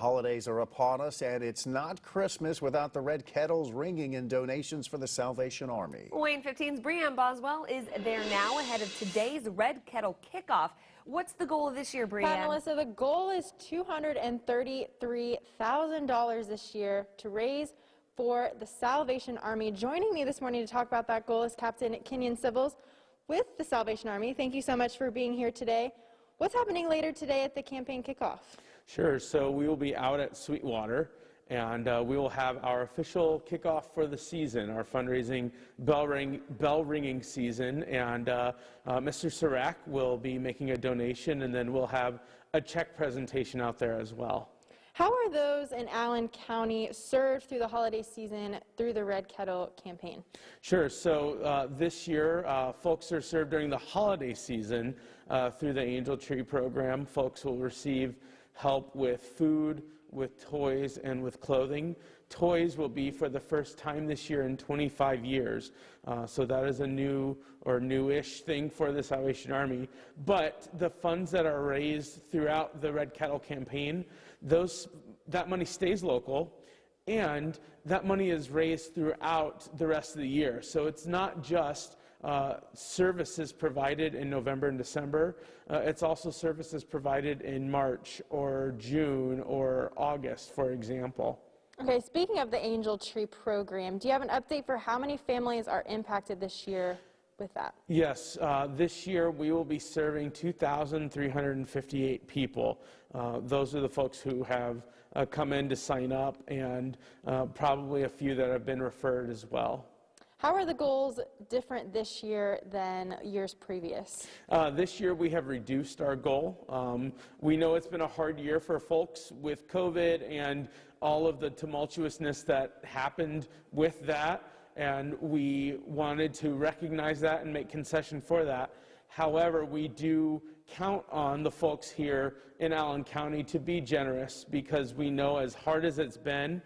holidays are upon us, and it's not Christmas without the red kettles ringing in donations for the Salvation Army. Wayne 15's Brianne Boswell is there now ahead of today's Red Kettle kickoff. What's the goal of this year, Brianne? Pat and Alyssa, the goal is $233,000 this year to raise for the Salvation Army. Joining me this morning to talk about that goal is Captain Kenyon Civils with the Salvation Army. Thank you so much for being here today. What's happening later today at the campaign kickoff? Sure. So we will be out at Sweetwater, and we will have our official kickoff for the season, our fundraising bell ringing season. And Mr. Sirac will be making a donation, and then we'll have a check presentation out there as well. How are those in Allen County served through the holiday season through the Red Kettle campaign? Sure. So this year, folks are served during the holiday season through the Angel Tree program. Folks will receive help with food, with toys, and with clothing. Toys will be for the first time this year in 25 years. So that is a new or newish thing for the Salvation Army. But the funds that are raised throughout the Red Kettle campaign, that money stays local, and that money is raised throughout the rest of the year. So it's not just services provided in November and December. It's also services provided in March or June or August, for example. Okay, speaking of the Angel Tree program, do you have an update for how many families are impacted this year with that? Yes, this year we will be serving 2,358 people. Those are the folks who have come in to sign up, and probably a few that have been referred as well. How are the goals different this year than years previous? This year we have reduced our goal. We know it's been a hard year for folks with COVID and all of the tumultuousness that happened with that, and we wanted to recognize that and make concession for that. However, we do count on the folks here in Allen County to be generous, because we know, as hard as it's been,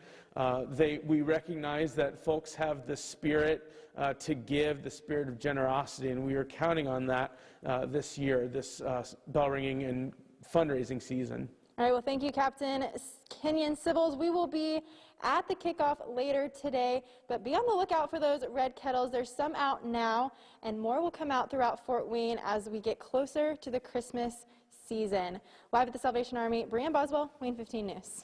we recognize that folks have the spirit to give, the spirit of generosity, and we are counting on that this year, this bell ringing and fundraising season. All right, well, thank you, Captain Kenyon Civils. We will be at the kickoff later today, but be on the lookout for those red kettles. There's some out now, and more will come out throughout Fort Wayne as we get closer to the Christmas season. Live at the Salvation Army, Brianne Boswell, Wayne 15 News.